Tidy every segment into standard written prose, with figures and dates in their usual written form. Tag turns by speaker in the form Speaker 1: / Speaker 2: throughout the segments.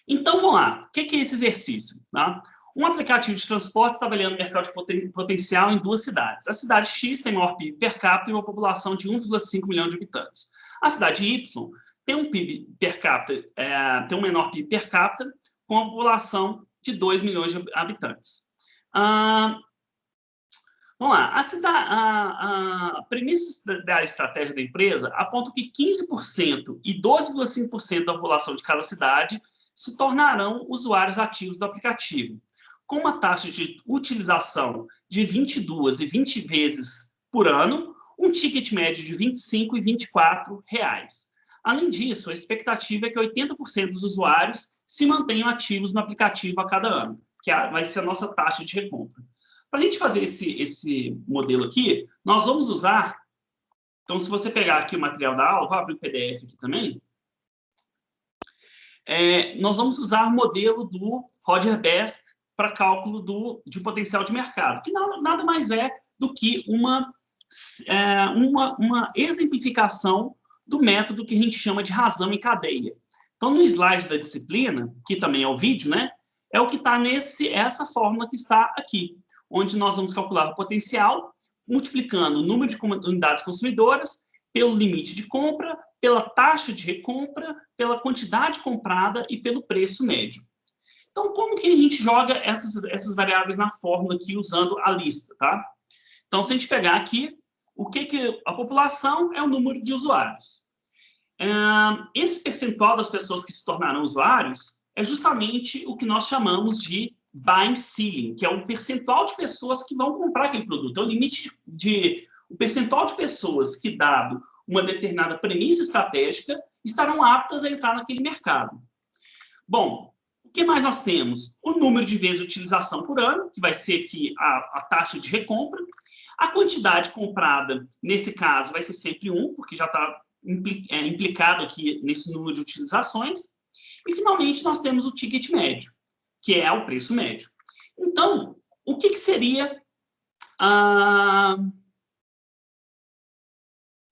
Speaker 1: Então, vamos lá. O que é esse exercício? Tá? Um aplicativo de transporte está avaliando o mercado de potencial em duas cidades. A cidade X tem maior PIB per capita e uma população de 1,5 milhão de habitantes. A cidade Y tem um PIB per capita, tem um menor PIB per capita, com uma população de 2 milhões de habitantes. Vamos lá. A premissa da estratégia da empresa aponta que 15% e 12,5% da população de cada cidade se tornarão usuários ativos do aplicativo, com uma taxa de utilização de 22 e 20 vezes por ano, um ticket médio de R$ 25 e R$ 24. Além disso, a expectativa é que 80% dos usuários se mantenham ativos no aplicativo a cada ano, que vai ser a nossa taxa de recompra. Para a gente fazer esse modelo aqui, nós vamos usar... Então, se você pegar aqui o material da aula, vou abrir o PDF aqui também. Nós vamos usar o modelo do Roger Best para cálculo de potencial de mercado, que nada mais é do que uma exemplificação do método que a gente chama de razão em cadeia. Então, no slide da disciplina, que também é o vídeo, né, é o que está essa fórmula que está aqui, onde nós vamos calcular o potencial, multiplicando o número de unidades consumidoras pelo limite de compra, pela taxa de recompra, pela quantidade comprada e pelo preço médio. Então, como que a gente joga essas variáveis na fórmula aqui usando a lista, tá? Então, se a gente pegar aqui, o que a população é o número de usuários. Esse percentual das pessoas que se tornarão usuários é justamente o que nós chamamos de buying ceiling, que é o percentual de pessoas que vão comprar aquele produto. É o limite o percentual de pessoas que, dado uma determinada premissa estratégica, estarão aptas a entrar naquele mercado. Bom, o que mais nós temos? O número de vezes de utilização por ano, que vai ser aqui a taxa de recompra. A quantidade comprada, nesse caso, vai ser sempre 1, porque já está implicado aqui nesse número de utilizações. E, finalmente, nós temos o ticket médio, que é o preço médio. Então, o que seria...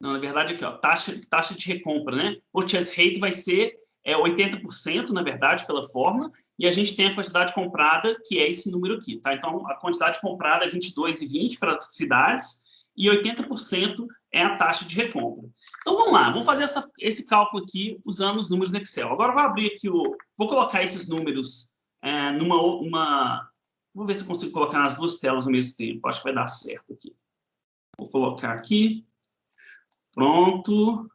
Speaker 1: Não, na verdade, aqui, ó, taxa de recompra, né? Purchase rate vai ser 80%, na verdade, pela fórmula, e a gente tem a quantidade comprada, que é esse número aqui, tá? Então, a quantidade comprada é 22,20 para as cidades, e 80% é a taxa de recompra. Então, vamos lá, vamos fazer esse cálculo aqui usando os números no Excel. Agora, eu vou abrir aqui vou colocar esses números Vou ver se eu consigo colocar nas duas telas ao mesmo tempo. Acho que vai dar certo aqui. Vou colocar aqui. Pronto.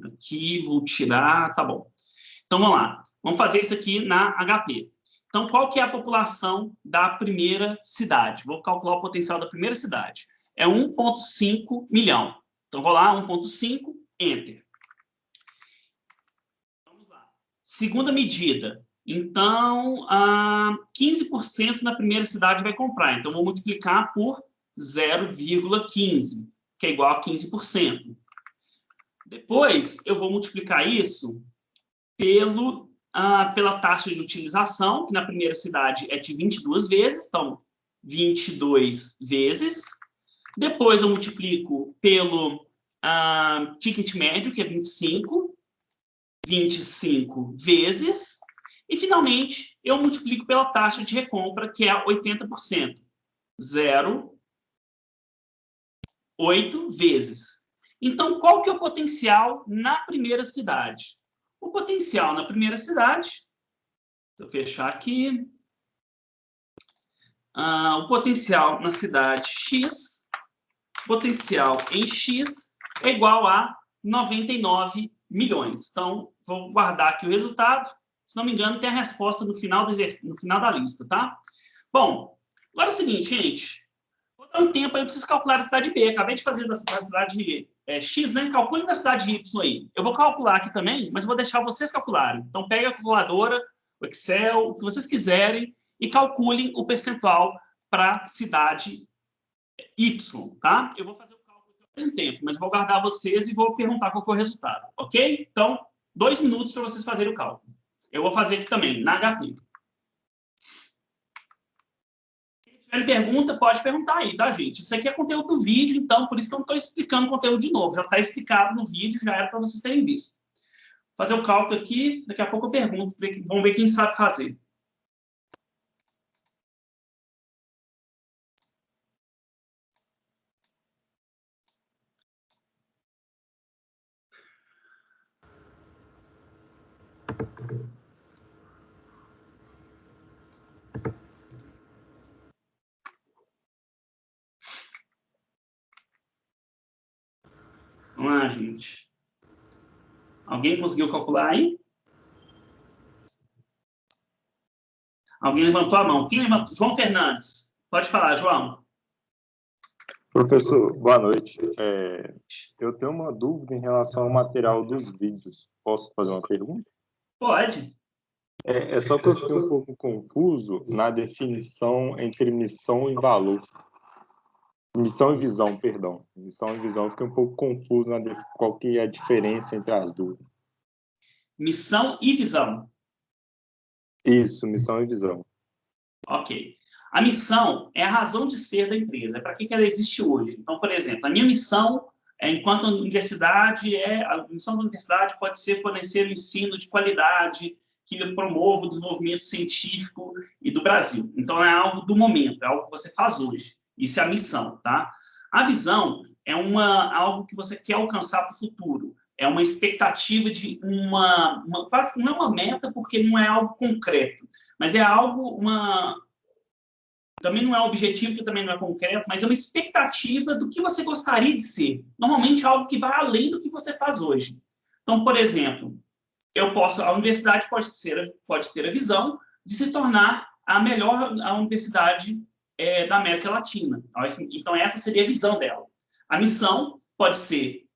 Speaker 1: Aqui, vou tirar. Tá bom. Então, vamos lá. Vamos fazer isso aqui na HP. Então, qual que é a população da primeira cidade? Vou calcular o potencial da primeira cidade. É 1,5 milhão. Então, vou lá, 1,5, Enter. Vamos lá. Segunda medida. Então, 15% na primeira cidade vai comprar. Então, vou multiplicar por 0,15, que é igual a 15%. Depois, eu vou multiplicar isso pela taxa de utilização, que na primeira cidade é de 22 vezes. Então, 22 vezes. Depois, eu multiplico pelo ticket médio, que é 25 vezes. E, finalmente, eu multiplico pela taxa de recompra, que é 80%. 0,8 vezes. Então, qual que é o potencial na primeira cidade? O potencial na primeira cidade, vou fechar aqui. O potencial na cidade X, potencial em X, é igual a 99 milhões. Então, vou guardar aqui o resultado. Se não me engano, tem a resposta no final da lista, tá? Bom, agora é o seguinte, gente. Vou dar um tempo aí, eu preciso calcular a cidade B. Acabei de fazer da cidade X, né? Calcule da cidade Y aí. Eu vou calcular aqui também, mas vou deixar vocês calcularem. Então, pegue a calculadora, o Excel, o que vocês quiserem, e calculem o percentual para a cidade Y, tá? Eu vou fazer o cálculo ao mesmo tempo, mas vou guardar vocês e vou perguntar qual que é o resultado, ok? Então, 2 minutos para vocês fazerem o cálculo. Eu vou fazer aqui também, na HP. Se tiver pergunta, pode perguntar aí, tá, gente? Isso aqui é conteúdo do vídeo, então, por isso que eu não estou explicando o conteúdo de novo. Já está explicado no vídeo, já era para vocês terem visto. fazer o cálculo aqui, daqui a pouco eu pergunto, vamos ver quem sabe fazer. Vamos lá, gente. Alguém conseguiu calcular aí? Alguém levantou a mão. Quem levantou? João Fernandes. Pode falar, João.
Speaker 2: Professor, boa noite. Eu tenho uma dúvida em relação ao material dos vídeos. Posso fazer uma pergunta?
Speaker 1: Pode.
Speaker 2: É só que eu fiquei um pouco confuso na definição entre missão e valor. Missão e visão, perdão. Missão e visão, eu fiquei um pouco confuso qual que é a diferença entre as duas.
Speaker 1: Missão e visão.
Speaker 2: Isso, missão e visão.
Speaker 1: Ok. A missão é a razão de ser da empresa, é para que ela existe hoje. Então, por exemplo, a minha missão, enquanto universidade, a missão da universidade pode ser fornecer o ensino de qualidade que promova o desenvolvimento científico e do Brasil. Então, é algo do momento, é algo que você faz hoje. Isso é a missão, tá? A visão é algo que você quer alcançar para o futuro. É uma expectativa de quase não é uma meta, porque não é algo concreto, mas é algo, também não é objetivo, que também não é concreto, mas é uma expectativa do que você gostaria de ser. Normalmente é algo que vai além do que você faz hoje. Então, por exemplo, a universidade pode ter a visão de se tornar a melhor universidade da América Latina. Então, essa seria a visão dela. A missão pode ser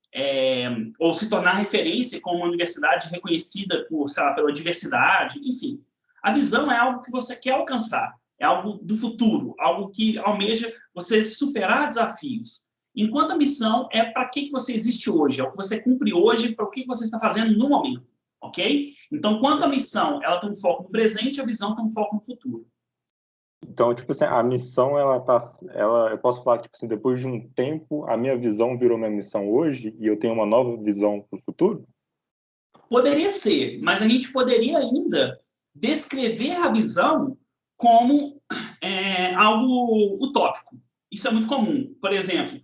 Speaker 1: ou se tornar referência como uma universidade reconhecida pela diversidade, enfim. A visão é algo que você quer alcançar, é algo do futuro, algo que almeja você superar desafios. Enquanto a missão é para que você existe hoje, é o que você cumpre hoje, para o que você está fazendo no momento, ok? Então, quanto a missão, ela tem um foco no presente, a visão tem um foco no futuro.
Speaker 2: Então, tipo assim, a missão, eu posso falar, tipo assim, depois de um tempo, a minha visão virou minha missão hoje e eu tenho uma nova visão para o futuro?
Speaker 1: Poderia ser, mas a gente poderia ainda descrever a visão como algo utópico. Isso é muito comum. Por exemplo,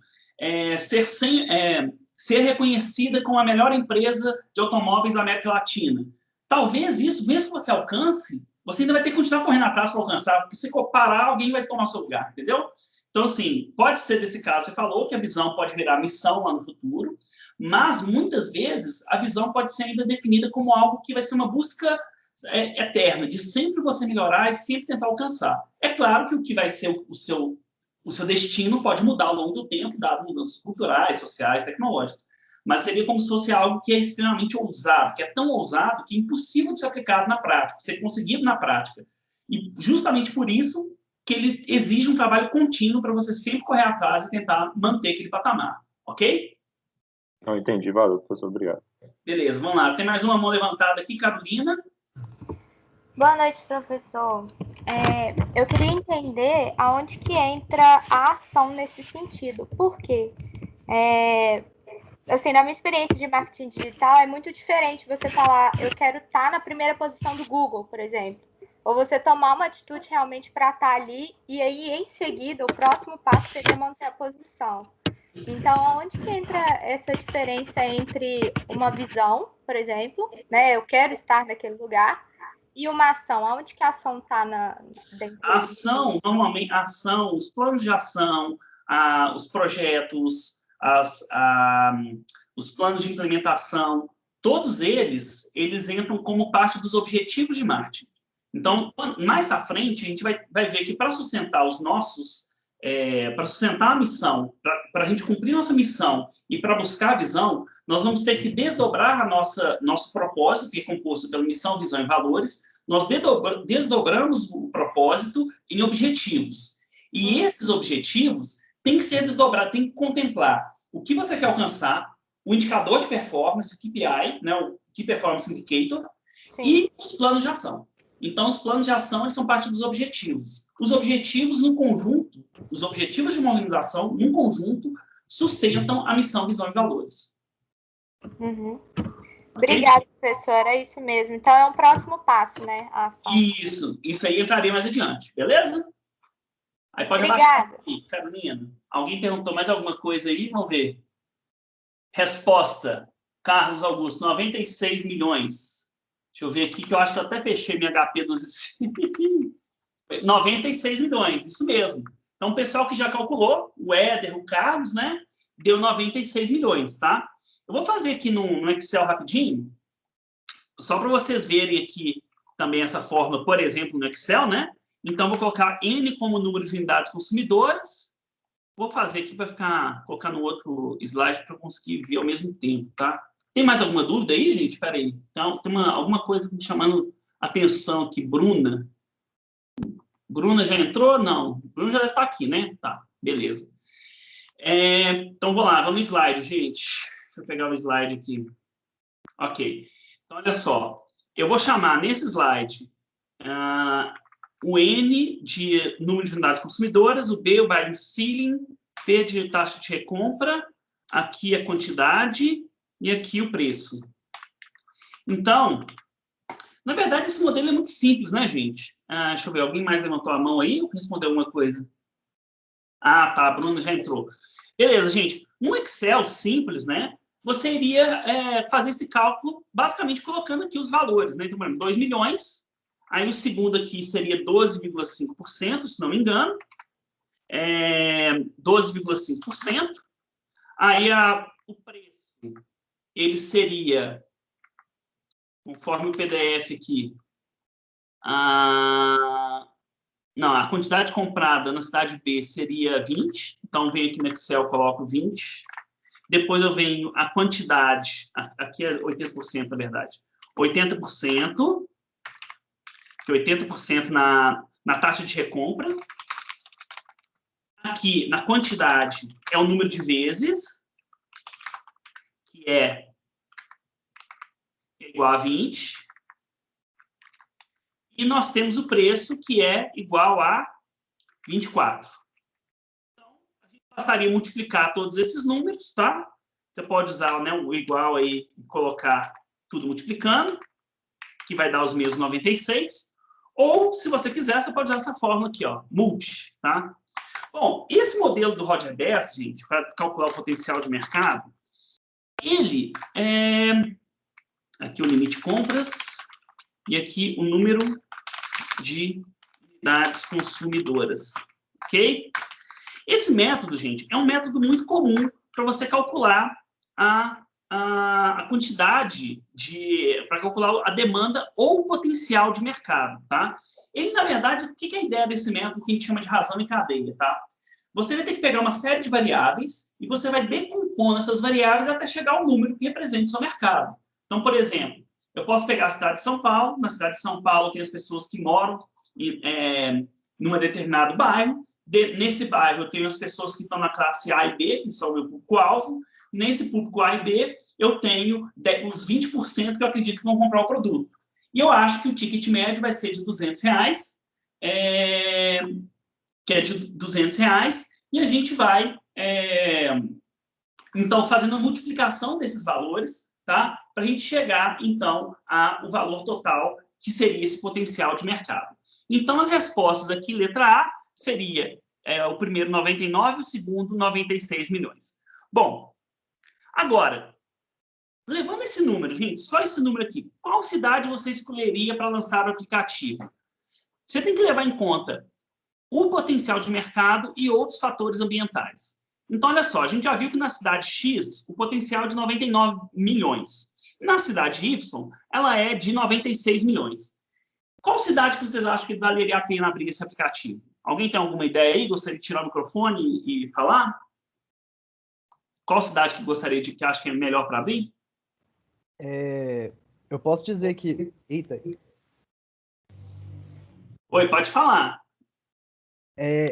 Speaker 1: ser reconhecida como a melhor empresa de automóveis da América Latina. Talvez isso, mesmo que você alcance, você ainda vai ter que continuar correndo atrás para alcançar, porque se parar, alguém vai tomar seu lugar, entendeu? Então, assim, pode ser desse caso, você falou que a visão pode virar missão lá no futuro, mas, muitas vezes, a visão pode ser ainda definida como algo que vai ser uma busca eterna, de sempre você melhorar e sempre tentar alcançar. É claro que o que vai ser o seu destino pode mudar ao longo do tempo, dado mudanças culturais, sociais, tecnológicas. Mas seria como se fosse algo que é extremamente ousado, que é tão ousado que é impossível de ser aplicado na prática, de ser conseguido na prática. E justamente por isso que ele exige um trabalho contínuo para você sempre correr atrás e tentar manter aquele patamar. Ok?
Speaker 2: Não entendi, valeu, professor, obrigado.
Speaker 1: Beleza, vamos lá. Tem mais uma mão levantada aqui, Carolina.
Speaker 3: Boa noite, professor. Eu queria entender aonde que entra a ação nesse sentido. Por quê? Assim, na minha experiência de marketing digital, é muito diferente você falar, eu quero estar na primeira posição do Google, por exemplo. Ou você tomar uma atitude realmente para estar ali, e aí, em seguida, o próximo passo seria manter a posição. Então, onde que entra essa diferença entre uma visão, por exemplo, né? Eu quero estar naquele lugar, e uma ação? Onde que a ação está dentro?
Speaker 1: A ação, normalmente, os planos de ação, os projetos, os planos de implementação, todos eles entram como parte dos objetivos de marketing. Então, mais à frente, a gente vai ver que para sustentar para sustentar a missão, para a gente cumprir nossa missão e para buscar a visão, nós vamos ter que desdobrar nosso propósito, que é composto pela missão, visão e valores. Nós desdobramos o propósito em objetivos. E esses objetivos têm que ser desdobrados, têm que contemplar o que você quer alcançar, o indicador de performance, o KPI, né, o Key Performance Indicator, sim, e os planos de ação. Então, os planos de ação eles são parte dos objetivos. Os objetivos, no conjunto, os objetivos de uma organização, no conjunto, sustentam a missão, visão e valores.
Speaker 3: Uhum. Obrigada, professora. É isso mesmo. Então, é um próximo passo, né? A ação.
Speaker 1: Isso aí entraria mais adiante, beleza? Aí pode
Speaker 3: Obrigada.
Speaker 1: abaixar aqui, Carolina. Alguém perguntou mais alguma coisa aí? Vamos ver. Resposta, Carlos Augusto, 96 milhões. Deixa eu ver aqui, que eu acho que eu até fechei minha HP dos... 96 milhões, isso mesmo. Então, o pessoal que já calculou, o Éder, o Carlos, né? Deu 96 milhões, tá? Eu vou fazer aqui no Excel rapidinho, só para vocês verem aqui também essa fórmula, por exemplo, no Excel, né? Então, vou colocar N como número de unidades consumidoras. Vou fazer aqui para colocar no outro slide para eu conseguir ver ao mesmo tempo, tá? Tem mais alguma dúvida aí, gente? Espera aí. Então, tem alguma coisa me chamando atenção aqui. Bruna. Bruna já entrou? Não. Bruna já deve estar aqui, né? Tá, beleza. Então, vamos lá. Vamos no slide, gente. Deixa eu pegar o slide aqui. Ok. Então, olha só. Eu vou chamar nesse slide o N de número de unidades consumidoras, o B, o buying ceiling, P de taxa de recompra, aqui a quantidade e aqui o preço. Então, na verdade, esse modelo é muito simples, né, gente? Deixa eu ver, alguém mais levantou a mão aí ou respondeu alguma coisa? Ah, tá, a Bruna já entrou. Beleza, gente. No Excel simples, né, você iria fazer esse cálculo basicamente colocando aqui os valores, né? Então, por exemplo, 2 milhões... Aí o segundo aqui seria 12,5%, se não me engano. 12,5%. Aí o preço, ele seria, conforme o PDF aqui, a quantidade comprada na cidade B seria 20. Então, venho aqui no Excel, coloco 20. Depois eu venho a quantidade, aqui é 80%, na verdade. 80%. Que 80% na taxa de recompra. Aqui, na quantidade, é o número de vezes, que é igual a 20. E nós temos o preço, que é igual a 24. Então, a gente bastaria multiplicar todos esses números, tá? Você pode usar, né, o igual aí e colocar tudo multiplicando, que vai dar os mesmos 96. Ou, se você quiser, você pode usar essa fórmula aqui, ó, multi, tá? Bom, esse modelo do Roger Best, gente, para calcular o potencial de mercado, ele aqui o limite de compras e aqui o número de unidades consumidoras, ok? Esse método, gente, é um método muito comum para você calcular a quantidade para calcular a demanda ou o potencial de mercado, tá? Ele, na verdade, o que é a ideia desse método que a gente chama de razão em cadeia, tá? Você vai ter que pegar uma série de variáveis e você vai decompondo essas variáveis até chegar ao número que representa o seu mercado. Então, por exemplo, eu posso pegar a cidade de São Paulo. Na cidade de São Paulo tem as pessoas que moram em um determinado bairro. Nesse bairro eu tenho as pessoas que estão na classe A e B, que são o meu público-alvo. Nesse público A e B, eu tenho os 20% que eu acredito que vão comprar o produto. E eu acho que o ticket médio vai ser de R$200, que é de R$200, e a gente vai, então, fazendo a multiplicação desses valores, tá? Para a gente chegar, então, ao valor total, que seria esse potencial de mercado. Então, as respostas aqui, letra A, seria o primeiro 99, o segundo 96 milhões. Bom, agora, levando esse número, gente, só esse número aqui, qual cidade você escolheria para lançar o aplicativo? Você tem que levar em conta o potencial de mercado e outros fatores ambientais. Então, olha só, a gente já viu que na cidade X, o potencial é de 99 milhões. Na cidade Y, ela é de 96 milhões. Qual cidade que vocês acham que valeria a pena abrir esse aplicativo? Alguém tem alguma ideia aí? Gostaria de tirar o microfone e falar? Qual cidade que acha que é melhor para abrir?
Speaker 4: Eu posso dizer que... Eita.
Speaker 1: Oi, pode falar.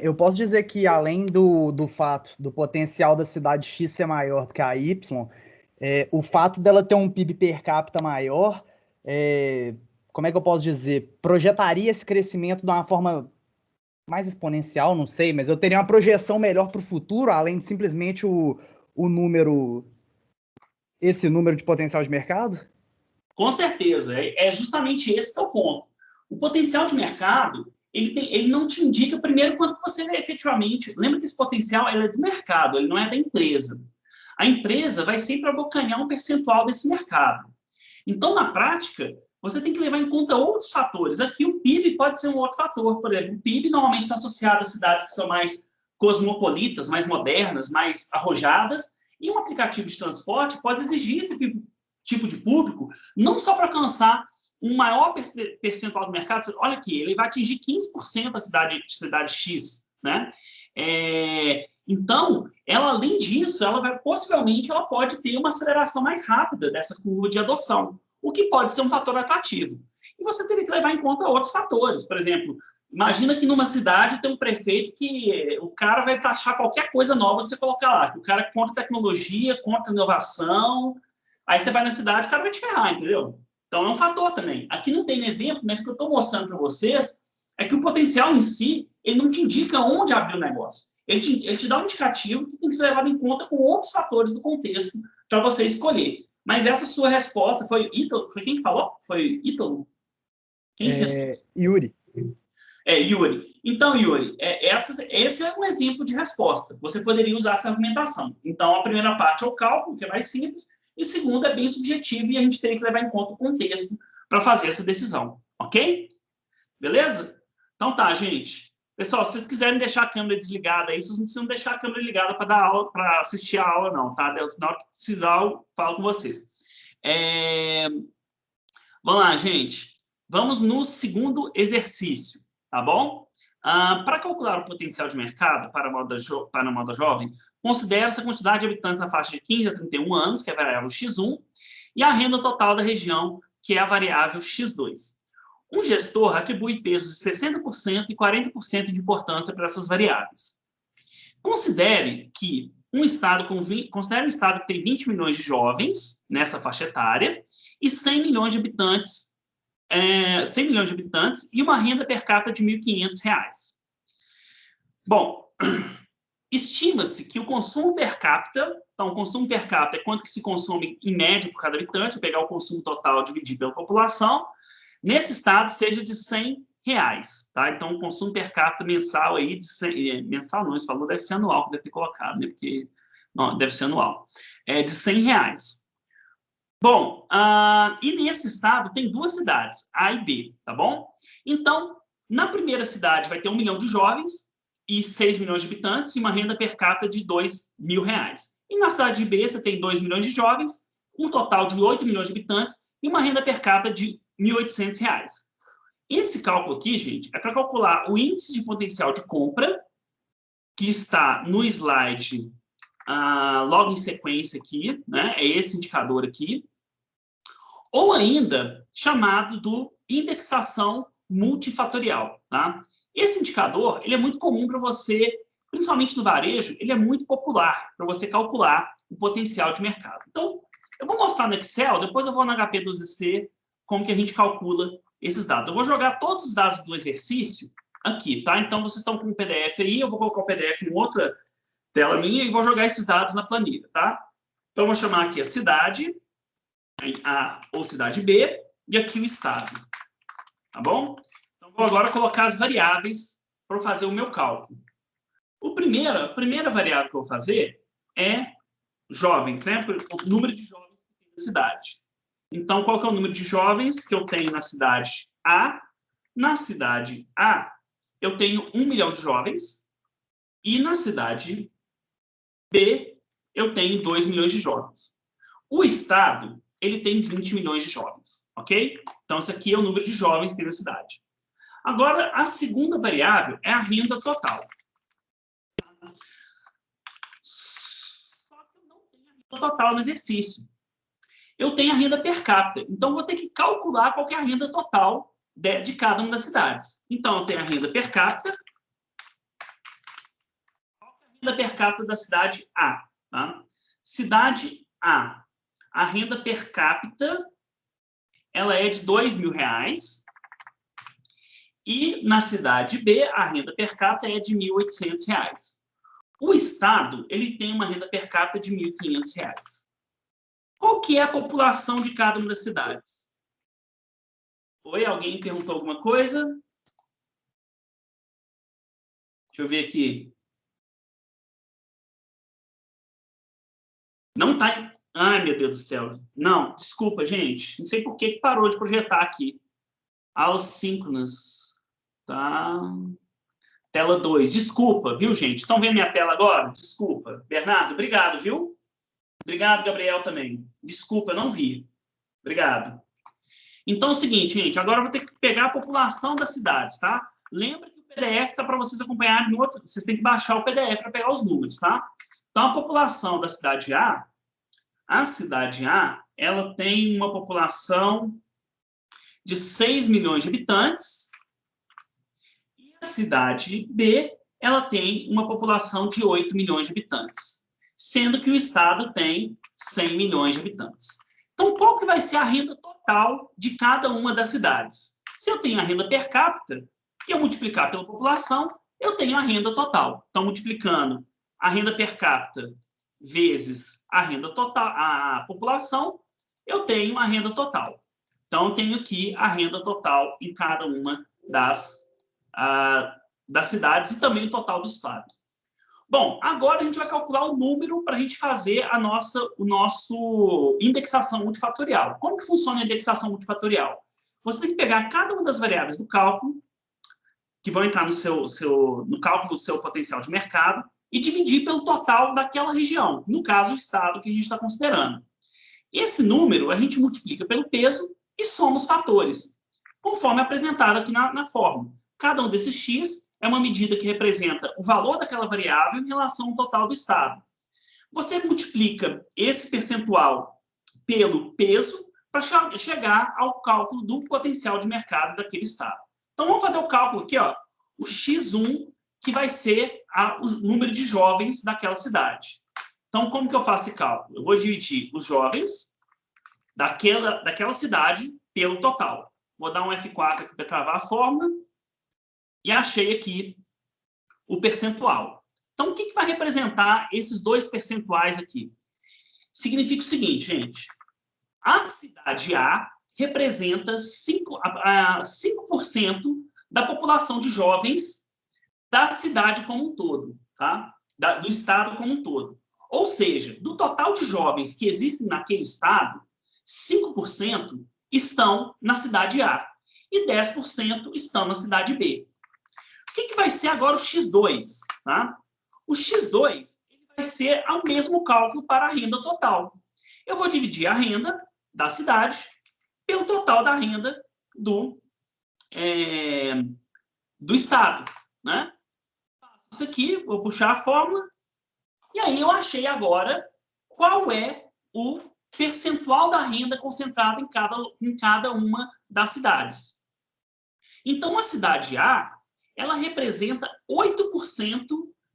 Speaker 4: Eu posso dizer que, além do fato do potencial da cidade X ser maior do que a Y, o fato dela ter um PIB per capita maior, como é que eu posso dizer? Projetaria esse crescimento de uma forma mais exponencial, não sei, mas eu teria uma projeção melhor para o futuro, além de simplesmente esse número de potencial de mercado?
Speaker 1: Com certeza, é justamente esse que é o ponto. O potencial de mercado, ele não te indica primeiro quanto você efetivamente... Lembra que esse potencial ele é do mercado, ele não é da empresa. A empresa vai sempre abocanhar um percentual desse mercado. Então, na prática, você tem que levar em conta outros fatores. Aqui, o PIB pode ser um outro fator. Por exemplo, o PIB normalmente está associado a cidades que são mais cosmopolitas, mais modernas, mais arrojadas, e um aplicativo de transporte pode exigir esse tipo de público, não só para alcançar um maior percentual do mercado. Olha aqui, ele vai atingir 15% da cidade X, né? Então, ela, além disso, possivelmente ela pode ter uma aceleração mais rápida dessa curva de adoção, o que pode ser um fator atrativo. E você teria que levar em conta outros fatores. Por exemplo, imagina que numa cidade tem um prefeito que o cara vai taxar qualquer coisa nova que você colocar lá. O cara é contra tecnologia, contra inovação. Aí você vai na cidade, o cara vai te ferrar, entendeu? Então é um fator também. Aqui não tem exemplo, mas o que eu estou mostrando para vocês é que o potencial em si, ele não te indica onde abrir o negócio. Ele te dá um indicativo que tem que ser levado em conta com outros fatores do contexto para você escolher. Mas essa sua resposta foi Ítalo? Foi quem que falou? Foi Ítalo? Quem fez?
Speaker 4: Yuri.
Speaker 1: Yuri. Então, Yuri, esse é um exemplo de resposta. Você poderia usar essa argumentação. Então, a primeira parte é o cálculo, que é mais simples, e o segundo é bem subjetivo e a gente teria que levar em conta o contexto para fazer essa decisão. Ok? Beleza? Então tá, gente. Pessoal, se vocês quiserem deixar a câmera desligada aí, vocês não precisam deixar a câmera ligada para dar aula, para assistir a aula, não, tá? Na hora que precisar, eu falo com vocês. Vamos lá, gente. Vamos no segundo exercício, tá bom? Para calcular o potencial de mercado para a moda jovem, considere-se a quantidade de habitantes na faixa de 15 a 31 anos, que é a variável x1, e a renda total da região, que é a variável x2. Um gestor atribui pesos de 60% e 40% de importância para essas variáveis. Considere um estado que tem 20 milhões de jovens nessa faixa etária e 100 milhões de habitantes e uma renda per capita de R$ 1.500. Bom, estima-se que o consumo per capita, então o consumo per capita é quanto que se consome em média por cada habitante, pegar o consumo total e dividir pela população, nesse estado seja de R$ 100, tá? Então, o consumo per capita mensal aí, mensal não, esse valor deve ser anual, que deve ter colocado, né? Porque, não, deve ser anual. De R$ 100. Bom, e nesse estado tem duas cidades, A e B, tá bom? Então, na primeira cidade vai ter 1 milhão de jovens e 6 milhões de habitantes e uma renda per capita de R$ 2.000. E na cidade de B você tem 2 milhões de jovens, um total de 8 milhões de habitantes e uma renda per capita de R$ 1.800. Esse cálculo aqui, gente, é para calcular o índice de potencial de compra, que está no slide logo em sequência aqui, né? É esse indicador aqui. Ou ainda chamado do indexação multifatorial, tá? Esse indicador, ele é muito comum para você, principalmente no varejo, ele é muito popular para você calcular o potencial de mercado. Então, eu vou mostrar no Excel, depois eu vou no HP12C, como que a gente calcula esses dados. Eu vou jogar todos os dados do exercício aqui, tá? Então, vocês estão com o PDF aí, eu vou colocar o PDF em outra tela minha e vou jogar esses dados na planilha, tá? Então, eu vou chamar aqui a cidade A ou cidade B, e aqui o estado, tá bom? Então, vou agora colocar as variáveis para fazer o meu cálculo. A primeira variável que eu vou fazer é jovens, né? O número de jovens que tem na cidade. Então, qual que é o número de jovens que eu tenho na cidade A? Na cidade A, eu tenho 1 milhão de jovens. E na cidade B, eu tenho 2 milhões de jovens. O estado, ele tem 20 milhões de jovens, ok? Então, esse aqui é o número de jovens que tem na cidade. Agora, a segunda variável é a renda total. Só que eu não tenho a renda total no exercício. Eu tenho a renda per capita. Então, vou ter que calcular qual que é a renda total de cada uma das cidades. Então, eu tenho a renda per capita. Qual é a renda per capita da cidade A? Tá? Cidade A. A renda per capita ela é de R$ 2.000. E na cidade B, a renda per capita é de R$ 1.800. O estado ele tem uma renda per capita de R$ 1.500. Qual que é a população de cada uma das cidades? Oi, alguém perguntou alguma coisa? Deixa eu ver aqui. Não tá... Ai, meu Deus do céu. Não, desculpa, gente. Não sei por que parou de projetar aqui. Aulas síncronas. Tá... Tela 2. Desculpa, viu, gente? Estão vendo minha tela agora? Desculpa. Bernardo, obrigado, viu? Obrigado, Gabriel, também. Desculpa, eu não vi. Obrigado. Então é o seguinte, gente. Agora eu vou ter que pegar a população das cidades, tá? Lembra que o PDF está para vocês acompanharem no outro... Vocês têm que baixar o PDF para pegar os números, tá? Então, a população da cidade A, ela tem uma população de 6 milhões de habitantes. E a cidade B, ela tem uma população de 8 milhões de habitantes. Sendo que o estado tem 100 milhões de habitantes. Então, qual que vai ser a renda total de cada uma das cidades? Se eu tenho a renda per capita e eu multiplicar pela população, eu tenho a renda total. Então, multiplicando a renda per capita vezes a renda total, a população, eu tenho a renda total. Então, eu tenho aqui a renda total em cada uma das cidades e também o total do estado. Bom, agora a gente vai calcular o número para a gente fazer a nossa indexação multifatorial. Como que funciona a indexação multifatorial? Você tem que pegar cada uma das variáveis do cálculo, que vão entrar no cálculo do seu potencial de mercado, e dividir pelo total daquela região, no caso, o estado que a gente está considerando. E esse número a gente multiplica pelo peso e soma os fatores, conforme apresentado aqui na fórmula. Cada um desses x é uma medida que representa o valor daquela variável em relação ao total do estado. Você multiplica esse percentual pelo peso para chegar ao cálculo do potencial de mercado daquele estado. Então, vamos fazer o cálculo aqui, ó, o x1, que vai ser o número de jovens daquela cidade. Então, como que eu faço esse cálculo? Eu vou dividir os jovens daquela cidade pelo total. Vou dar um F4 aqui para travar a fórmula. E achei aqui o percentual. Então, o que vai representar esses dois percentuais aqui? Significa o seguinte, gente. A cidade A representa 5% da população de jovens da cidade como um todo, tá? Do estado como um todo. Ou seja, do total de jovens que existem naquele estado, 5% estão na cidade A e 10% estão na cidade B. O que vai ser agora o X2? Tá? O X2 vai ser o mesmo cálculo para a renda total. Eu vou dividir a renda da cidade pelo total da renda do estado. Né? Isso aqui, vou puxar a fórmula. E aí eu achei agora qual é o percentual da renda concentrada em cada uma das cidades. Então, a cidade A, ela representa 8%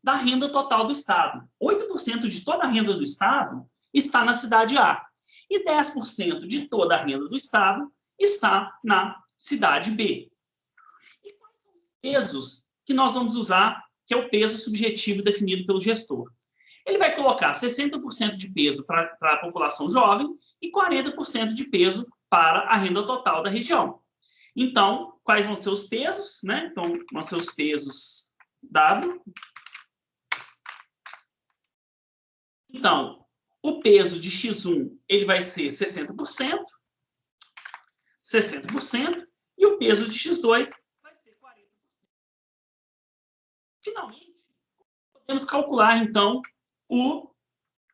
Speaker 1: da renda total do estado. 8% de toda a renda do estado está na cidade A. E 10% de toda a renda do estado está na cidade B. E quais são os pesos que nós vamos usar, que é o peso subjetivo definido pelo gestor? Ele vai colocar 60% de peso para a população jovem e 40% de peso para a renda total da região. Então, quais vão ser os pesos? Né? Então, vão ser os pesos dado. Então, o peso de X1 ele vai ser 60%, e o peso de X2 vai ser 40%. Finalmente, podemos calcular, então, o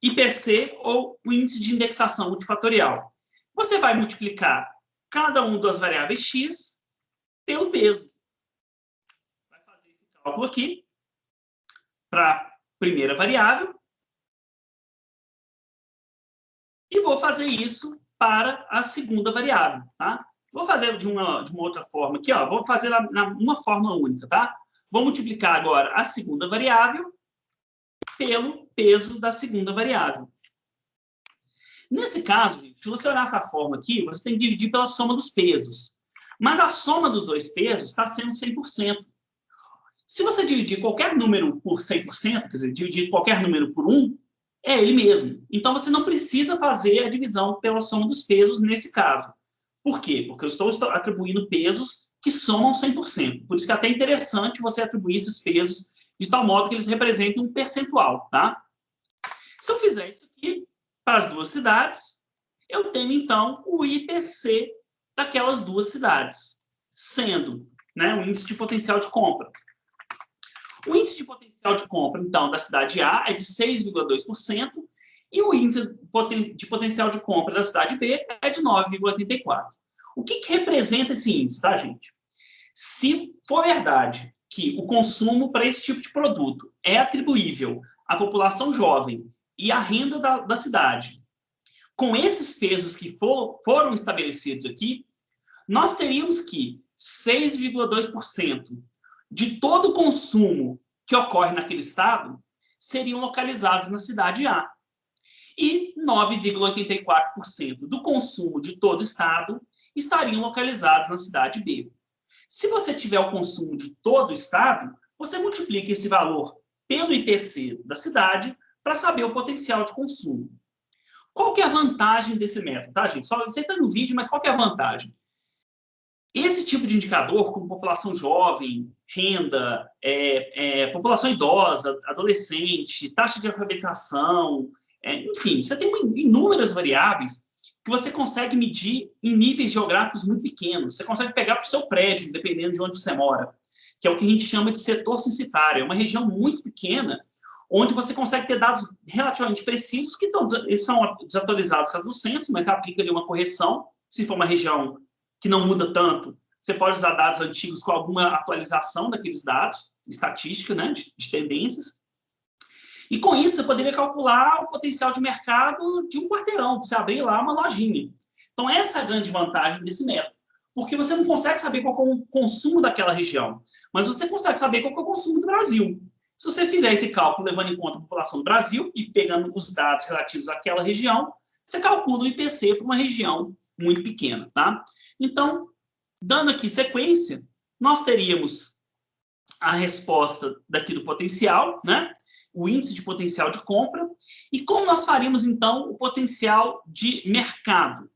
Speaker 1: IPC, ou o índice de indexação multifatorial. Você vai multiplicar cada uma das variáveis x pelo peso. Vai fazer esse cálculo aqui para a primeira variável. E vou fazer isso para a segunda variável. Tá? Vou fazer de uma outra forma aqui. Ó. Vou fazer uma forma única. Tá? Vou multiplicar agora a segunda variável pelo peso da segunda variável. Nesse caso, se você olhar essa forma aqui, você tem que dividir pela soma dos pesos. Mas a soma dos dois pesos está sendo 100%. Se você dividir qualquer número por 100%, quer dizer, dividir qualquer número por 1, É ele mesmo. Então, você não precisa fazer a divisão pela soma dos pesos nesse caso. Por quê? Porque eu estou atribuindo pesos que somam 100%. Por isso que é até interessante você atribuir esses pesos de tal modo que eles representem um percentual, tá? Se eu fizer isso aqui para as duas cidades, eu tenho, então, o IPC daquelas duas cidades, sendo, né, o índice de potencial de compra. O índice de potencial de compra, então, da cidade A é de 6,2% e o índice de potencial de compra da cidade B é de 9,84%. O que representa esse índice, tá, gente? Se for verdade que o consumo para esse tipo de produto é atribuível à população jovem e à renda da cidade, com esses pesos que foram estabelecidos aqui, nós teríamos que 6,2% de todo o consumo que ocorre naquele estado seriam localizados na cidade A. E 9,84% do consumo de todo o estado estariam localizados na cidade B. Se você tiver o consumo de todo o estado, você multiplica esse valor pelo IPC da cidade para saber o potencial de consumo. Qual que é a vantagem desse método, tá, gente? Só você está no vídeo, mas qual que é a vantagem? Esse tipo de indicador, como população jovem, renda, população idosa, adolescente, taxa de alfabetização, enfim, você tem inúmeras variáveis que você consegue medir em níveis geográficos muito pequenos. Você consegue pegar para o seu prédio, dependendo de onde você mora, que é o que a gente chama de setor censitário. É uma região muito pequena, onde você consegue ter dados relativamente precisos, que eles são desatualizados caso do censo, mas aplica ali uma correção, se for uma região que não muda tanto, você pode usar dados antigos com alguma atualização daqueles dados, estatística, né, de tendências. E com isso, você poderia calcular o potencial de mercado de um quarteirão, você abrir lá uma lojinha. Então, essa é a grande vantagem desse método, porque você não consegue saber qual é o consumo daquela região, mas você consegue saber qual é o consumo do Brasil. Se você fizer esse cálculo levando em conta a população do Brasil e pegando os dados relativos àquela região, você calcula o IPC para uma região muito pequena, tá? Então, dando aqui sequência, nós teríamos a resposta daqui do potencial, né? O índice de potencial de compra. E como nós faríamos, então, o potencial de mercado?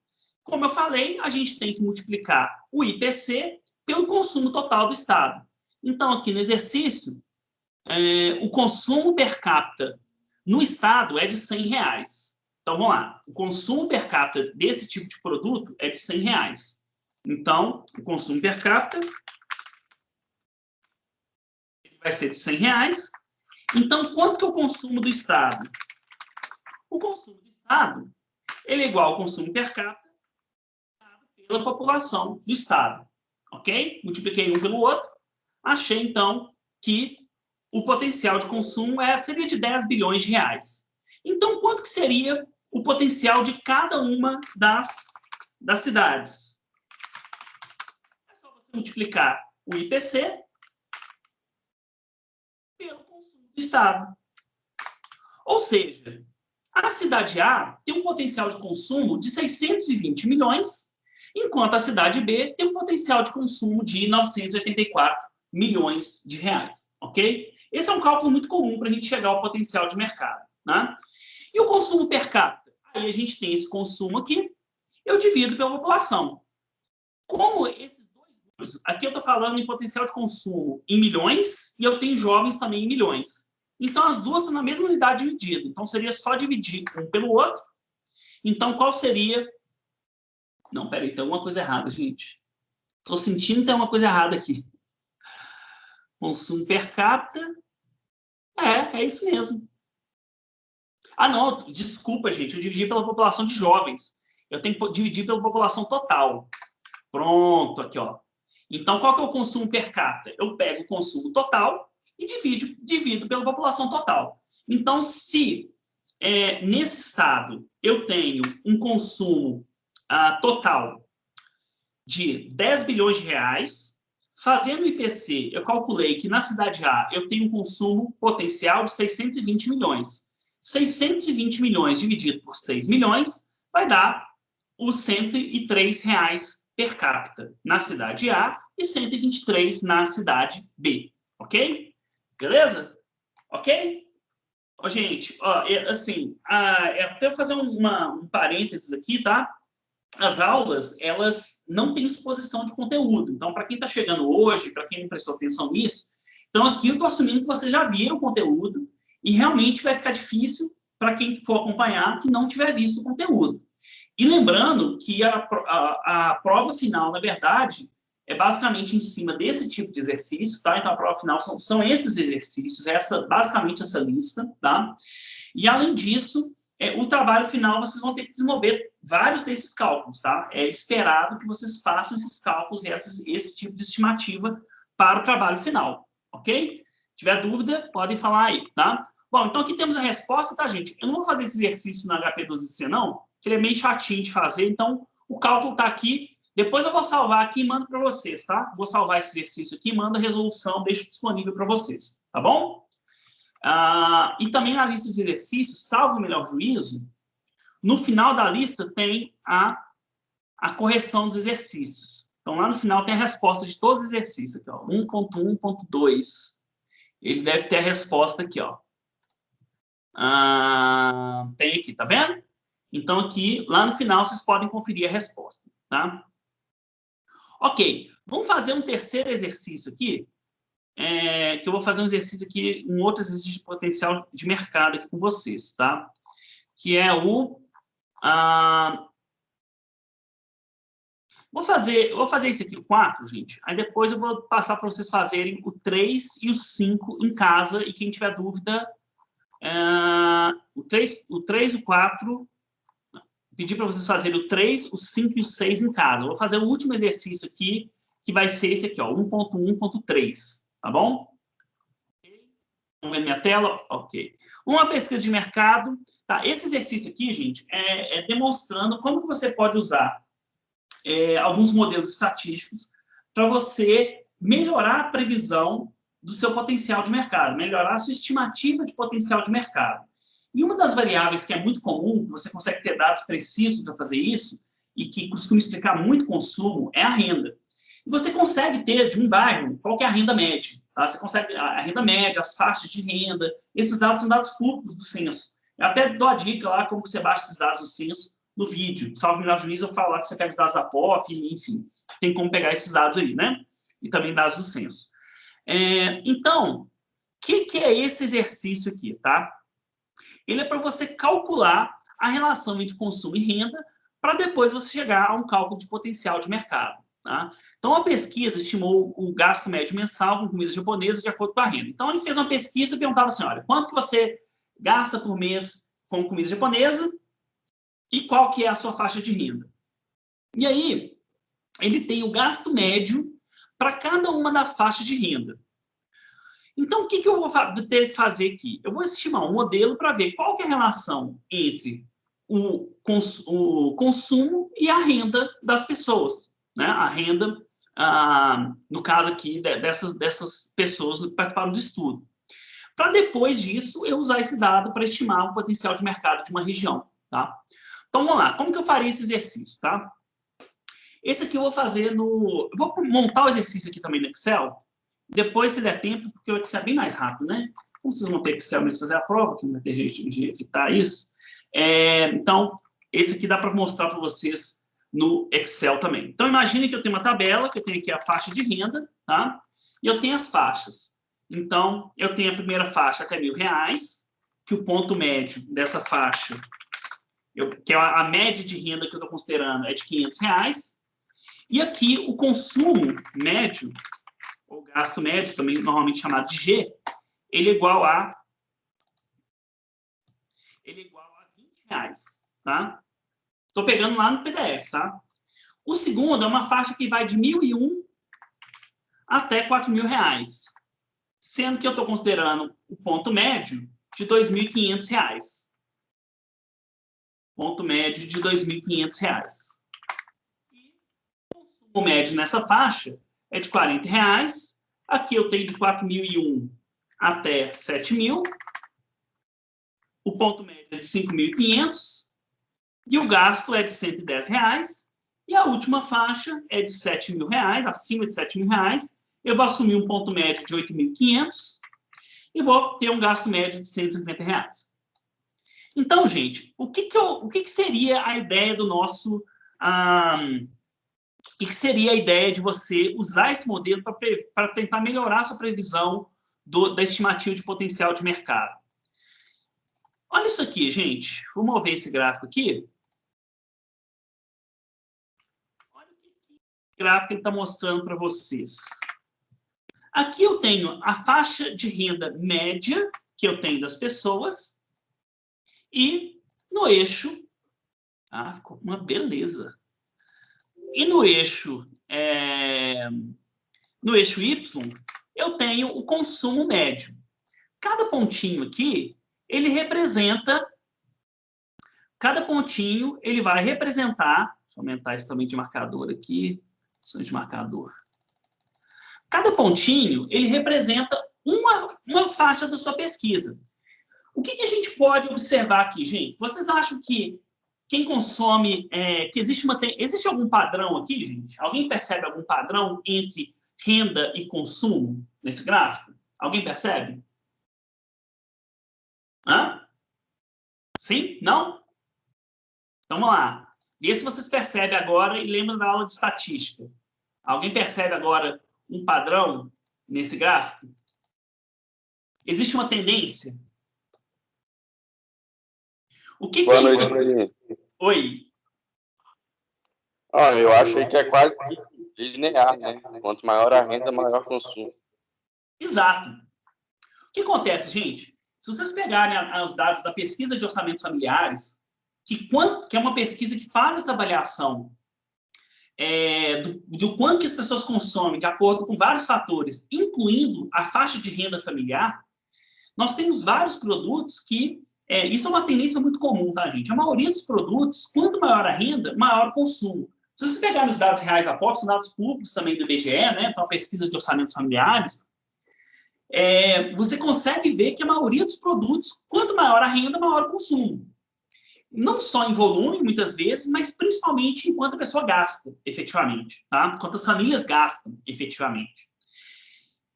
Speaker 1: Como eu falei, a gente tem que multiplicar o IPC pelo consumo total do Estado. Então, aqui no exercício, o consumo per capita no Estado é de R$100. Então, vamos lá. O consumo per capita desse tipo de produto é de R$100. Então, o consumo per capita vai ser de R$100. Então, quanto que é o consumo do Estado? O consumo do Estado ele é igual ao consumo per capita pela população do Estado. Ok? Multipliquei um pelo outro. Achei, então, que o potencial de consumo seria de 10 bilhões de reais. Então, quanto que seria o potencial de cada uma das cidades? É só você multiplicar o IPC pelo consumo do Estado. Ou seja, a cidade A tem um potencial de consumo de 620 milhões, enquanto a cidade B tem um potencial de consumo de 984 milhões de reais. Ok? Esse é um cálculo muito comum para a gente chegar ao potencial de mercado. Né? E o consumo per capita? Aí a gente tem esse consumo aqui, eu divido pela população. Como esses dois números, aqui eu estou falando em potencial de consumo em milhões e eu tenho jovens também em milhões. Então, as duas estão na mesma unidade de medida. Então, seria só dividir um pelo outro. Então, qual seria... Não, peraí, tem alguma coisa errada, gente. Estou sentindo que tem uma coisa errada aqui. Consumo per capita... É isso mesmo. Ah, não, desculpa, gente. Eu dividi pela população de jovens. Eu tenho que dividir pela população total. Pronto, aqui, ó. Então, qual que é o consumo per capita? Eu pego o consumo total e divido pela população total. Então, se nesse estado eu tenho um consumo total de 10 bilhões de reais, fazendo o IPC, eu calculei que na cidade A eu tenho um consumo potencial de 620 milhões. 620 milhões dividido por 6 milhões vai dar os R$103 per capita na cidade A e 123 na cidade B. Ok? Beleza? Ok? Gente, ó, assim, até vou fazer um parênteses aqui, tá? As aulas, elas não têm exposição de conteúdo. Então, para quem está chegando hoje, para quem não prestou atenção nisso, então aqui eu estou assumindo que vocês já viram o conteúdo e realmente vai ficar difícil para quem for acompanhar que não tiver visto o conteúdo. E lembrando que a prova final, na verdade, é basicamente em cima desse tipo de exercício, tá? Então, a prova final são esses exercícios, basicamente essa lista, tá? E, além disso, o trabalho final, vocês vão ter que desenvolver vários desses cálculos, tá? É esperado que vocês façam esses cálculos e esse tipo de estimativa para o trabalho final, ok? Se tiver dúvida, podem falar aí, tá? Bom, então aqui temos a resposta, tá, gente? Eu não vou fazer esse exercício na HP12C, não, que ele é meio chatinho de fazer, então o cálculo tá aqui. Depois eu vou salvar aqui e mando para vocês, tá? Vou salvar esse exercício aqui, mando a resolução, deixo disponível para vocês, tá bom? E também na lista de exercícios, salvo o melhor juízo, no final da lista tem a correção dos exercícios. Então, lá no final tem a resposta de todos os exercícios. Aqui, ó, 1.1.2. Ele deve ter a resposta aqui, ó. Tem aqui, tá vendo? Então, aqui, lá no final, vocês podem conferir a resposta, tá? Ok, vamos fazer um terceiro exercício aqui, que eu vou fazer um exercício aqui, um outro exercício de potencial de mercado aqui com vocês, tá? Que é o... Vou fazer isso aqui, o 4, gente. Aí depois eu vou passar para vocês fazerem o 3 e o 5 em casa, e quem tiver dúvida, o 3 e o 4... Pedir para vocês fazerem o 3, o 5 e o 6 em casa. Eu vou fazer o último exercício aqui, que vai ser esse aqui, ó, 1.1.3, tá bom? Vamos ver minha tela? Ok. Uma pesquisa de mercado. Tá? Esse exercício aqui, gente, é demonstrando como que você pode usar alguns modelos estatísticos para você melhorar a previsão do seu potencial de mercado, melhorar a sua estimativa de potencial de mercado. E uma das variáveis que é muito comum, que você consegue ter dados precisos para fazer isso, e que costuma explicar muito consumo, é a renda. E você consegue ter de um bairro, qual que é a renda média? Tá? Você consegue a renda média, as faixas de renda, esses dados são dados públicos do censo. Eu até dou a dica lá como você baixa esses dados do censo no vídeo. Salvo o melhor juízo, eu falo lá que você pega os dados da POF, enfim, tem como pegar esses dados aí, né? E também dados do censo. Então, o que é esse exercício aqui, tá? Ele é para você calcular a relação entre consumo e renda para depois você chegar a um cálculo de potencial de mercado. Tá? Então, a pesquisa estimou o gasto médio mensal com comidas japonesas de acordo com a renda. Então, ele fez uma pesquisa e perguntava assim, olha, quanto que você gasta por mês com comida japonesa e qual que é a sua faixa de renda? E aí, ele tem o gasto médio para cada uma das faixas de renda. Então, o que eu vou ter que fazer aqui? Eu vou estimar um modelo para ver qual que é a relação entre o consumo e a renda das pessoas. Né? A renda, no caso aqui, dessas pessoas que participaram do estudo. Para depois disso, eu usar esse dado para estimar o potencial de mercado de uma região. Tá? Então, vamos lá. Como que eu faria esse exercício? Tá? Esse aqui eu vou fazer no... Eu vou montar o exercício aqui também no Excel. Depois, se der tempo, porque o Excel é bem mais rápido, né? Como vocês vão ter Excel mesmo fazer a prova, que não vai ter jeito de evitar isso. Então, esse aqui dá para mostrar para vocês no Excel também. Então, imagine que eu tenho uma tabela, que eu tenho aqui a faixa de renda, tá? E eu tenho as faixas. Então, eu tenho a primeira faixa até R$1.000, que o ponto médio dessa faixa, que é a média de renda que eu estou considerando, é de R$500. E aqui, o consumo médio, ou gasto médio, também normalmente chamado de G, ele é igual a R$20, tá? Estou pegando lá no PDF, tá? O segundo é uma faixa que vai de R$1.001 até R$4.000, sendo que eu estou considerando o ponto médio de R$2.500. Ponto médio de R$2.500. E o consumo médio nessa faixa é de R$40. Aqui eu tenho de 4.001 até 7.000. O ponto médio é de 5.500. E o gasto é de R$110. E a última faixa é de R$7.000, acima de R$7.000. Eu vou assumir um ponto médio de 8.500. e vou ter um gasto médio de R$150. Então, gente, o que seria a ideia do nosso... o que seria a ideia de você usar esse modelo para tentar melhorar a sua previsão da estimativa de potencial de mercado? Olha isso aqui, gente. Vou mover esse gráfico aqui. Olha o que o gráfico está mostrando para vocês. Aqui eu tenho a faixa de renda média que eu tenho das pessoas e no eixo... ficou uma beleza. E no eixo Y, eu tenho o consumo médio. Cada pontinho aqui, ele representa... Cada pontinho, ele vai representar... Deixa eu aumentar esse tamanho de marcador aqui. Opções de marcador. Cada pontinho, ele representa uma faixa da sua pesquisa. O que a gente pode observar aqui, gente? Vocês acham que quem consome... que existe algum padrão aqui, gente? Alguém percebe algum padrão entre renda e consumo nesse gráfico? Alguém percebe? Hã? Sim? Não? Então, vamos lá. Vê se vocês percebem agora e lembram da aula de estatística. Alguém percebe agora um padrão nesse gráfico? Existe uma tendência? O que é isso? Oi.
Speaker 5: Eu achei que é quase linear, né? Quanto maior a renda, maior o consumo.
Speaker 1: Exato. O que acontece, gente? Se vocês pegarem os dados da pesquisa de orçamentos familiares, que é uma pesquisa que faz essa avaliação do quanto que as pessoas consomem de acordo com vários fatores, incluindo a faixa de renda familiar, nós temos vários produtos que... isso é uma tendência muito comum, tá, gente? A maioria dos produtos, quanto maior a renda, maior o consumo. Se você pegar os dados reais da aposta, os dados públicos também do IBGE, né, então a pesquisa de orçamentos familiares, você consegue ver que a maioria dos produtos, quanto maior a renda, maior o consumo. Não só em volume, muitas vezes, mas principalmente enquanto a pessoa gasta, efetivamente, tá? Enquanto as famílias gastam, efetivamente.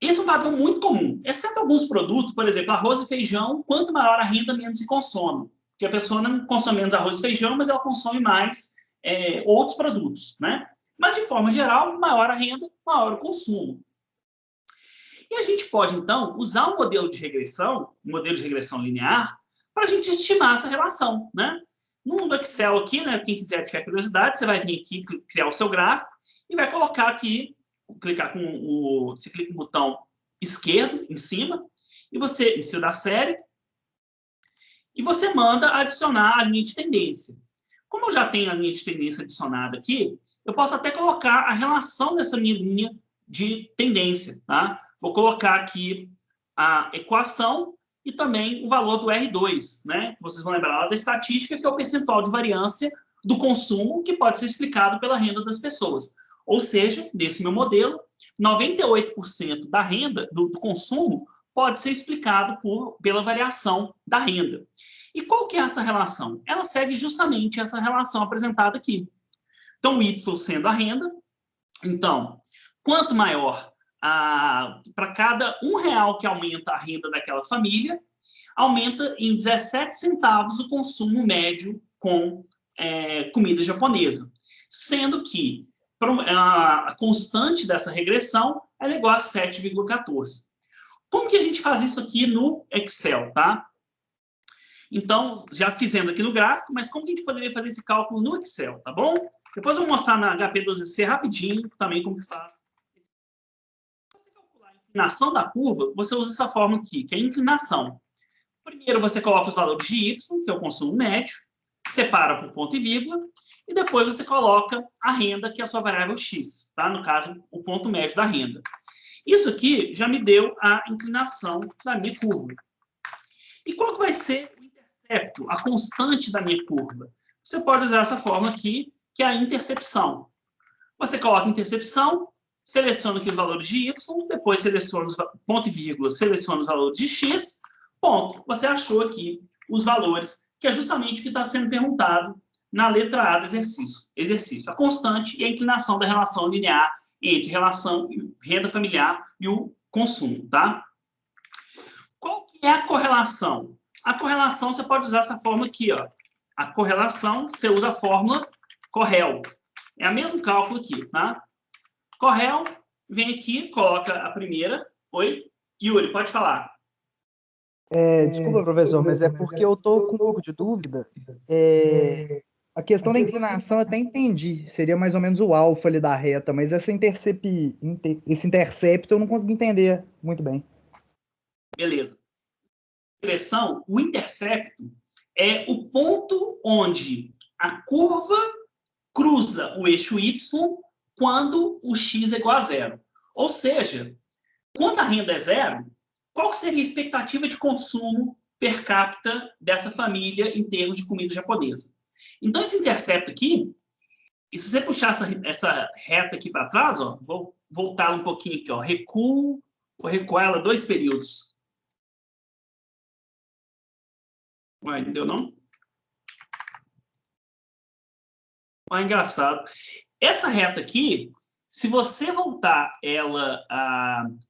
Speaker 1: Esse é um padrão muito comum, exceto alguns produtos, por exemplo, arroz e feijão, quanto maior a renda, menos se consome. Porque a pessoa não consome menos arroz e feijão, mas ela consome mais outros produtos, né? Mas, de forma geral, maior a renda, maior o consumo. E a gente pode, então, usar um modelo de regressão linear, para a gente estimar essa relação, né? No Excel aqui, né? Quem quiser tiver curiosidade, você vai vir aqui, criar o seu gráfico e vai colocar aqui, você clica no botão esquerdo, em cima, e você, em cima da série, e você manda adicionar a linha de tendência. Como eu já tenho a linha de tendência adicionada aqui, eu posso até colocar a relação dessa minha linha de tendência, tá? Vou colocar aqui a equação e também o valor do R2, né? Vocês vão lembrar lá da estatística, que é o percentual de variância do consumo, que pode ser explicado pela renda das pessoas. Ou seja, nesse meu modelo, 98% da renda, do consumo, pode ser explicado pela variação da renda. E qual que é essa relação? Ela segue justamente essa relação apresentada aqui. Então, o Y sendo a renda, então, quanto maior para cada R$1 que aumenta a renda daquela família, aumenta em 17 centavos o consumo médio com comida japonesa. Sendo que a constante dessa regressão é igual a 7,14. Como que a gente faz isso aqui no Excel, tá? Então, já fizendo aqui no gráfico, mas como que a gente poderia fazer esse cálculo no Excel, tá bom? Depois eu vou mostrar na HP12C rapidinho também como que faz. Se você calcular a inclinação da curva, você usa essa fórmula aqui, que é a inclinação. Primeiro você coloca os valores de Y, que é o consumo médio, separa por ponto e vírgula, e depois você coloca a renda, que é a sua variável X, tá? No caso, o ponto médio da renda. Isso aqui já me deu a inclinação da minha curva. E qual que vai ser o intercepto, a constante da minha curva? Você pode usar essa fórmula aqui, que é a intercepção. Você coloca a intercepção, seleciona aqui os valores de Y, depois seleciona os ponto e vírgula, seleciona os valores de X, ponto. Você achou aqui os valores, que é justamente o que está sendo perguntado na letra A do exercício. A constante e a inclinação da relação linear entre relação renda familiar e o consumo, tá? é a correlação? A correlação, você pode usar essa fórmula aqui, ó. A correlação, você usa a fórmula Correl. É o mesmo cálculo aqui, tá? Correl, vem aqui, coloca a primeira. Oi? Yuri, pode falar.
Speaker 4: Desculpa, professor, mas é porque eu tô com um pouco de dúvida. A questão da inclinação eu até entendi. Seria mais ou menos o alfa ali da reta, mas esse intercepto eu não consegui entender muito bem.
Speaker 1: Beleza. Direção, o intercepto é o ponto onde a curva cruza o eixo Y quando o x é igual a zero. Ou seja, quando a renda é zero, qual seria a expectativa de consumo per capita dessa família em termos de comida japonesa? Então, esse intercepto aqui, e se você puxar essa reta aqui para trás, ó, vou voltar um pouquinho aqui, ó, recuo, vou recuar ela 2 períodos. Ué, não deu não? Ah, engraçado. Essa reta aqui, se você voltar ela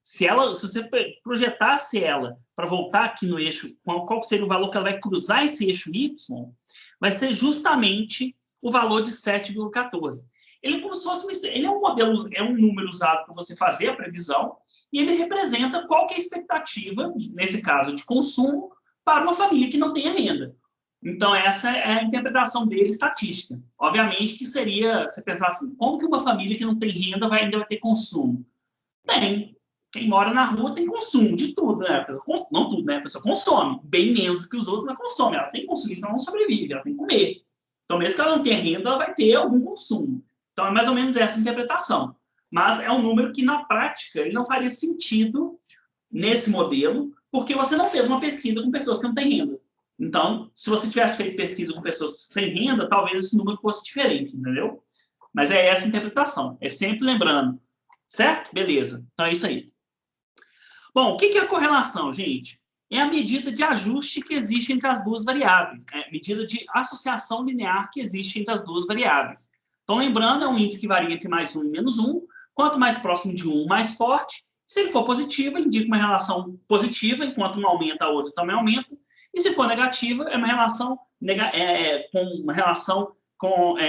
Speaker 1: se você projetasse ela para voltar aqui no eixo, qual seria o valor que ela vai cruzar esse eixo Y, vai ser justamente o valor de 7,14. Ele é como se fosse ele é um modelo, é um número usado para você fazer a previsão, e ele representa qual que é a expectativa, nesse caso, de consumo para uma família que não tenha renda. Então, essa é a interpretação dele estatística. Obviamente que seria, você pensar assim, como que uma família que não tem renda ainda vai ter consumo? Tem. Quem mora na rua tem consumo de tudo, né? Não tudo, né? A pessoa consome, bem menos do que os outros, mas consome. Ela tem que consumir, senão ela não sobrevive, ela tem que comer. Então, mesmo que ela não tenha renda, ela vai ter algum consumo. Então, é mais ou menos essa interpretação. Mas é um número que, na prática, ele não faria sentido nesse modelo, porque você não fez uma pesquisa com pessoas que não têm renda. Então, se você tivesse feito pesquisa com pessoas sem renda, talvez esse número fosse diferente, entendeu? Mas é essa a interpretação. É sempre lembrando. Certo? Beleza. Então é isso aí. Bom, o que é a correlação, gente? É a medida de ajuste que existe entre as duas variáveis. É a medida de associação linear que existe entre as duas variáveis. Então, lembrando, é um índice que varia entre mais 1 e menos 1. Quanto mais próximo de 1, mais forte. Se ele for positivo, ele indica uma relação positiva, enquanto uma aumenta, a outra também aumenta. E se for negativa, é uma relação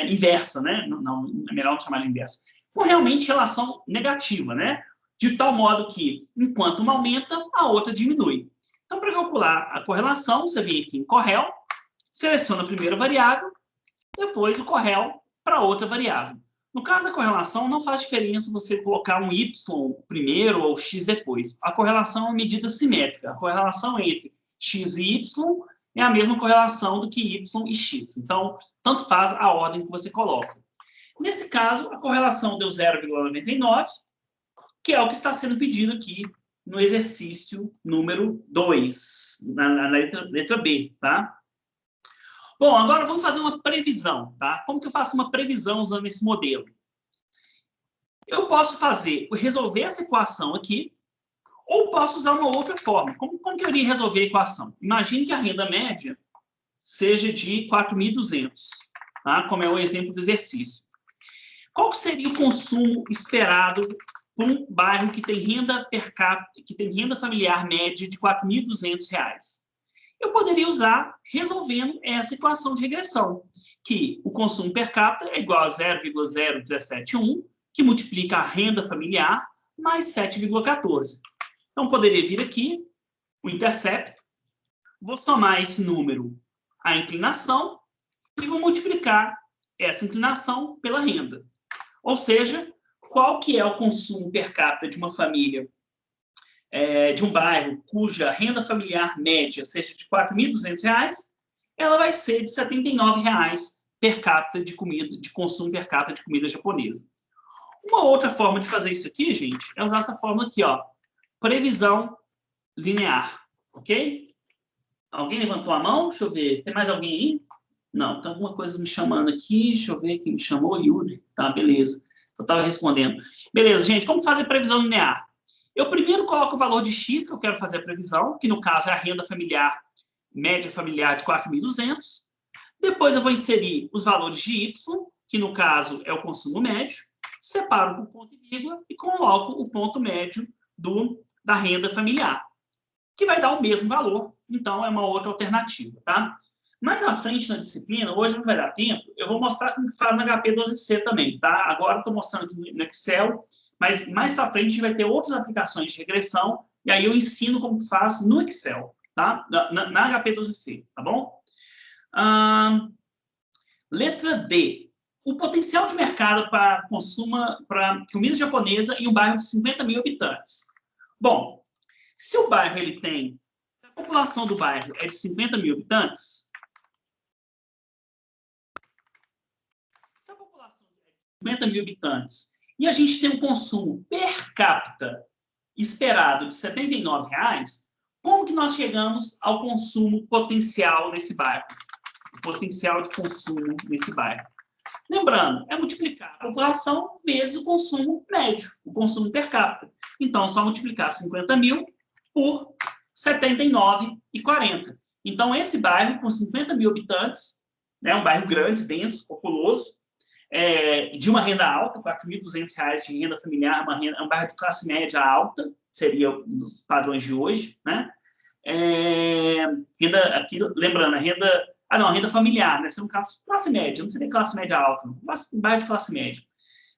Speaker 1: inversa, né? Não, é melhor não chamar de inversa. Com realmente relação negativa, né? De tal modo que, enquanto uma aumenta, a outra diminui. Então, para calcular a correlação, você vem aqui em Correl, seleciona a primeira variável, depois o Correl para outra variável. No caso da correlação, não faz diferença você colocar um y primeiro ou x depois. A correlação é uma medida simétrica. A correlação entre x e y é a mesma correlação do que y e x. Então, tanto faz a ordem que você coloca. Nesse caso, a correlação deu 0,99, que é o que está sendo pedido aqui no exercício número 2, na letra B, tá? Bom, agora vamos fazer uma previsão, tá? Como que eu faço uma previsão usando esse modelo? Eu posso resolver essa equação aqui, ou posso usar uma outra forma. Como que eu iria resolver a equação? Imagine que a renda média seja de 4.200, tá? Como é o exemplo do exercício. Qual que seria o consumo esperado por um bairro que tem renda per capita, que tem renda familiar média de R$ 4.200? Eu poderia usar resolvendo essa equação de regressão, que o consumo per capita é igual a 0,0171, que multiplica a renda familiar mais 7,14. Então, poderia vir aqui, o intercepto, vou somar esse número à inclinação e vou multiplicar essa inclinação pela renda. Ou seja, qual que é o consumo per capita de uma família, de um bairro cuja renda familiar média seja de R$ 4.200, ela vai ser de R$ 79,00 per capita de consumo per capita de comida japonesa. Uma outra forma de fazer isso aqui, gente, é usar essa fórmula aqui, ó, previsão linear, ok? Alguém levantou a mão? Deixa eu ver. Tem mais alguém aí? Não, tem alguma coisa me chamando aqui. Deixa eu ver quem me chamou. Yuri. Tá, beleza. Eu estava respondendo. Beleza, gente. Como fazer previsão linear? Eu primeiro coloco o valor de X que eu quero fazer a previsão, que no caso é a renda familiar, média familiar de 4.200. Depois eu vou inserir os valores de Y, que no caso é o consumo médio. Separo por ponto e vírgula e coloco o ponto médio da renda familiar. que vai dar o mesmo valor. Então, é uma outra alternativa, tá? Mais à frente na disciplina, hoje não vai dar tempo, eu vou mostrar como que faz na HP12C também, tá? Agora estou mostrando aqui no Excel, mas mais para frente a gente vai ter outras aplicações de regressão, e aí eu ensino como que faz no Excel, tá? Na HP12C, tá bom? Letra D. O potencial de mercado para comida japonesa em um bairro de 50 mil habitantes. Bom, se o bairro ele tem... Se a população do bairro é de 50 mil habitantes... Se a população é de 50 mil habitantes e a gente tem um consumo per capita esperado de R$ 79,00, como que nós chegamos ao consumo potencial nesse bairro? O potencial de consumo nesse bairro. Lembrando, é multiplicar a população vezes o consumo médio, o consumo per capita. Então, é só multiplicar 50 mil por 79,40. Então, esse bairro com 50 mil habitantes, né, um bairro grande, denso, populoso, de uma renda alta, R$ 4.200 de renda familiar, é um bairro de classe média alta, seria os padrões de hoje, né? Aqui, lembrando, a renda familiar, né? Sendo classe média, não seria classe média alta, não. Bairro de classe média.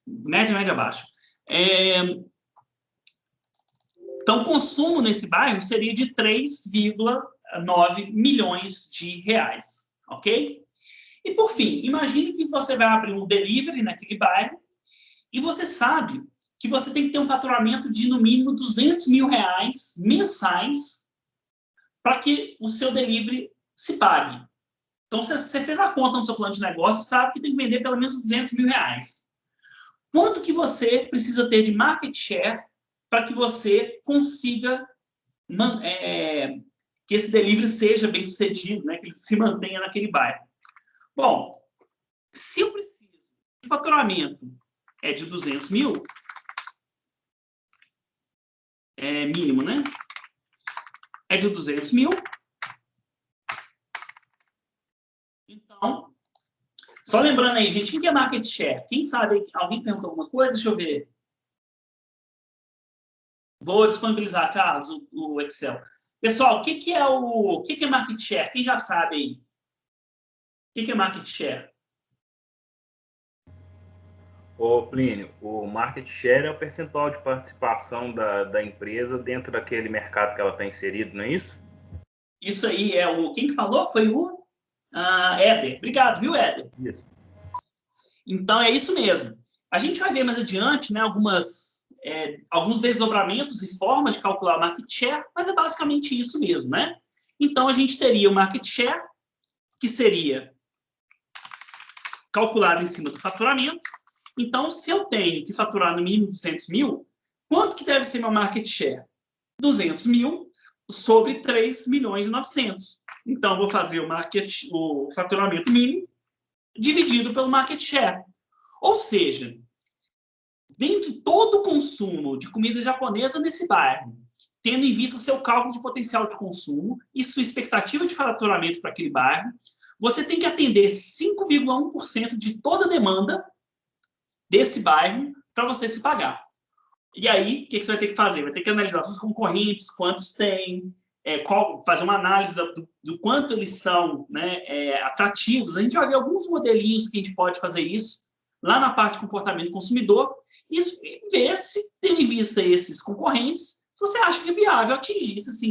Speaker 1: Média baixa. Então, o consumo nesse bairro seria de 3,9 milhões de reais, ok? E, por fim, imagine que você vai abrir um delivery naquele bairro e você sabe que você tem que ter um faturamento de, no mínimo, R$ 200 mil mensais para que o seu delivery se pague. Então, você fez a conta no seu plano de negócio, sabe que tem que vender pelo menos R$ 200 mil. Quanto que você precisa ter de market share para que você consiga que esse delivery seja bem sucedido, né? Que ele se mantenha naquele bairro? Bom, se eu preciso de faturamento de 200 mil, mínimo, né? É de 200 mil. Então, só lembrando aí, gente, o que é market share? Quem sabe? Alguém perguntou alguma coisa? Deixa eu ver. Vou disponibilizar, Carlos, o Excel. Pessoal, o que é market share? Quem já sabe aí? O que é market share?
Speaker 6: Ô, Plínio, o market share é o percentual de participação da empresa dentro daquele mercado que ela está inserido, não é isso?
Speaker 1: Isso aí quem que falou? Foi o Éder. Obrigado, viu, Éder?
Speaker 6: Isso.
Speaker 1: Então, é isso mesmo. A gente vai ver mais adiante, né, alguns desdobramentos e formas de calcular o market share, mas é basicamente isso mesmo, né? Então, a gente teria o market share, que seria calculado em cima do faturamento. Então, se eu tenho que faturar no mínimo 200 mil, quanto que deve ser meu market share? 200 mil sobre 3 milhões e 900. Então, eu vou fazer o faturamento mínimo dividido pelo market share. Ou seja, dentro de todo o consumo de comida japonesa nesse bairro, tendo em vista o seu cálculo de potencial de consumo e sua expectativa de faturamento para aquele bairro, você tem que atender 5,1% de toda a demanda desse bairro para você se pagar. E aí, o que você vai ter que fazer? Vai ter que analisar os concorrentes, quantos tem, fazer uma análise do quanto eles são, né, atrativos. A gente vai ver alguns modelinhos que a gente pode fazer isso lá na parte de comportamento consumidor e ver se, tendo em vista esses concorrentes, se você acha que é viável atingir esses